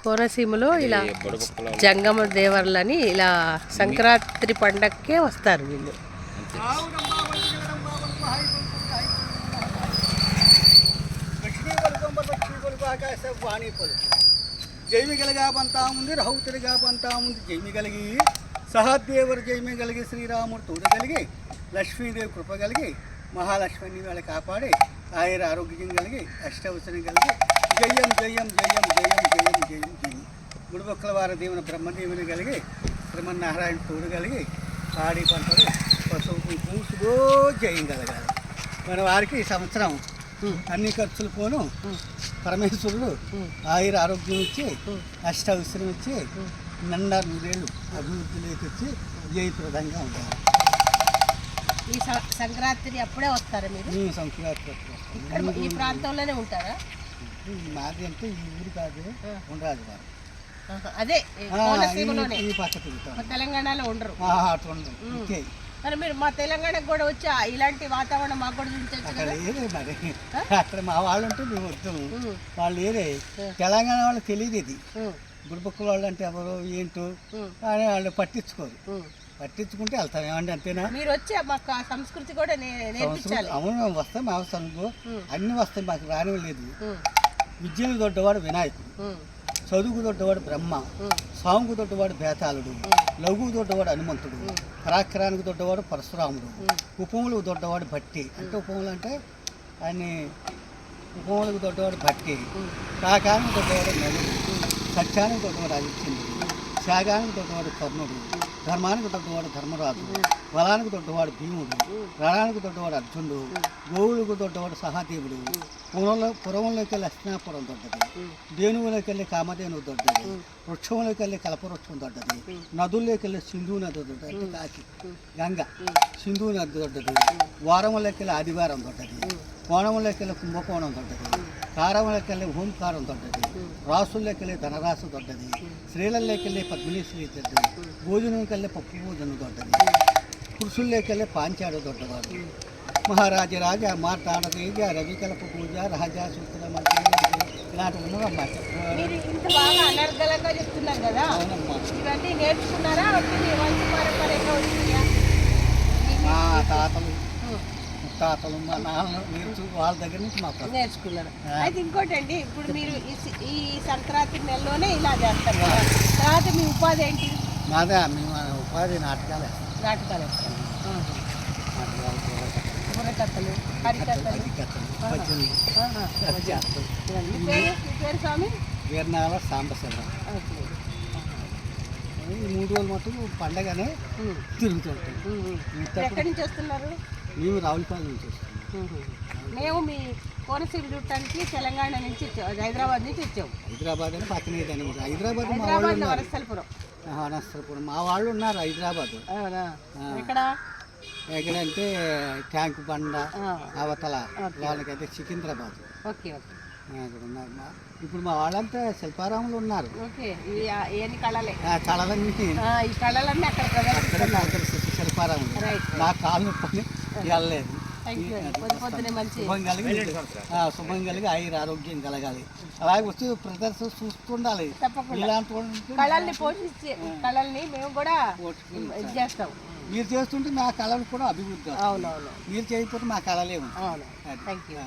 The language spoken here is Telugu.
కోనసీమలో ఇలా జంగమ దేవర్లని ఇలా సంక్రాంతి పండగకే వస్తారు వీళ్ళు. జైమిగలిగా పంతా ఉంది రహౌతుడిగా పంతా ఉంది జైమిగలిగి సహదేవుడు జైమిగలిగి శ్రీరాముడు తోడగలిగి లక్ష్మీదేవి కృప కలిగి మహాలక్ష్మిని వాళ్ళ కాపాడి ఆయుర ఆరోగ్యం కలిగి అష్టవసరం కలిగి జయం జయం జయం జయం జయం జయం జయం గుడిబొక్కల వారి దేవుని బ్రహ్మదేవుని కలిగి శ్రీమన్నారాయణ తోడు కలిగి పాడి పంటలు పశువుకు కూసుగో జయం కలగాలి. మన వారికి ఈ సంవత్సరం అన్ని ఖర్చులు పోను పరమేశ్వరుడు ఆయుర ఆరోగ్యం ఇచ్చి అష్టవసరం ఇచ్చి నిండా నూరేళ్ళు అభివృద్ధిలోకి వచ్చి జయప్రదంగా ఉండాలి. ఈ సంక్రాంతి అప్పుడే వస్తారా మీరు? సంక్రాంతి ఈ ప్రాంతంలోనే ఉంటారా? మాది అంటే ఈ ఊరు కాదు, ఉండరాజు వారు. అదే ఈ పక్క తిరుగుతాం. తెలంగాణలో ఉండరు. మరి మీరు మా తెలంగాణకు కూడా వచ్చి ఇలాంటి వాతావరణం మాకు కూడా చూపించచ్చు. మరి అక్కడ మా వాళ్ళు ఉంటే మేము వద్దాము. వాళ్ళు ఏరే తెలంగాణ వాళ్ళకి తెలియదు ఇది. గుడిబొక్కల వాళ్ళు అంటే ఎవరు ఏంటో అని వాళ్ళు పట్టించుకుంటే వెళ్తాం. ఏమంటే అంతేనా? మీరు వచ్చి మాకు సంస్కృతి కూడా నేర్పించాలి. అవును, వస్తాం. మా అవసరంలో అన్ని వస్తాయి. మాకు రాని లేదు. విద్యకు దొడ్డవాడు వినాయకుడు, చదువుకు దొడ్డవాడు బ్రహ్మ, సాముకు దొడ్డవాడు బేతాళుడు, లఘువుకు దొడ్డవాడు హనుమంతుడు, పరాక్రానికి దొడ్డవాడు పరశురాముడు, ఉపములకు దొడ్డవాడు భట్టి. అంటే ఉపములు అంటే ఆయన ఉపములకు దొడ్డవాడు భట్టి, కాకానికి దొడ్డవాడు నలుడు, సత్యానికి దొడ్డవాడు అజిత్యుడు, త్యాగానికి దొడ్డవాడు కర్ణుడు, ధర్మానికి దొడ్డవాడు ధర్మరాజు, బలానికి దొడ్డవాడు భీముడు, రణానికి దొడ్డవాడు అర్జునుడు, గోవులకు దొడ్డవాడు సహదేవుడు, పురంలోకి వెళ్ళి అస్తినాపురం దొడ్డది, ధేనువులోకి వెళ్ళి కామధేనువు దొడ్డది, వృక్షంలోకి వెళ్ళి కల్పవృక్షం దొడ్డది, నదుల్లోకి వెళ్ళి సింధు నది దొడ్డది, అంటే కాకి గంగ సింధు నది దొడ్డది, వారంలోకి వెళ్ళి ఆదివారం దొడ్డది, కోణంలోకి వెళ్ళి కుంభకోణం దొడ్డది, కారంలోకి వెళ్ళి ఓంకారం దొడ్డది, రాసుల్లోకి వెళ్ళి ధనరాసు దొడ్డది, స్త్రీలలోకి వెళ్ళి పద్మిని దొడ్డది, భోజనంకి వెళ్ళి పప్పు భోజనం దొడ్డది, పురుషుల్లోకి వెళ్ళి పాంచాడు దొడ్డవాడు, మహారాజ రాజా మార్తాడదేజ రవికల్ప పూజ రాజా సూత్ర మంత్రి ఇలాంటివి ఉన్నవమ్మా. మా తాతలు ముత్తాతలు మా నాన్న వాళ్ళ దగ్గర నుంచి మాకు నేర్చుకున్నారు. అయితే ఇంకోటి అండి, ఇప్పుడు మీరు ఈ సంక్రాంతి నెలలోనే ఇలా చేస్తారు కదా, తర్వాత మీ ఉపాధి ఏంటి? మాదే మేము ఉపాధి నాటకాలు వేస్తాను. బుర్రకథలు, హరికథలు, పేరు స్వామి వీరనాల సాంబశివరావు. ఈ 3 రోజులు మటుకు పండగనే తిరుగుతుంటాం. ఎక్కడి నుంచి వస్తున్నారు? మేము రావులపాలెం నుంచి వస్తున్నాం. మేము మీ కోనసీమ చూడటానికి తెలంగాణ నుంచి హైదరాబాద్ నుంచి వచ్చాము. హైదరాబాద్ అని పక్కనే హైదరాబాద్ వనస్థలపురం మా వాళ్ళు ఉన్నారు. హైదరాబాద్ ఎక్కడంటే ట్యాంక్ బండ అవతల, వాళ్ళకైతే సికింద్రాబాద్ అక్కడ ఉన్నారు. ఇప్పుడు మా వాళ్ళంతా శిల్పారాములు ఉన్నారు. కళలన్నీ అక్కడ శిల్పారాములు. నా కాలు నొప్పని వెళ్ళలేదు. శుభం కలిగి ఆయుర ఆరోగ్యం కలగాలి. అలాగే వచ్చి ప్రదర్శన చూస్తుండాలి. ఇలాంటి కళల్ని మేము కూడా చేస్తాం. మీరు చేస్తుంటే మా కళలు కూడా అభివృద్ధి. అవునవును. మీరు చేయకపోతే మా కళలేము. అవును. Thank you.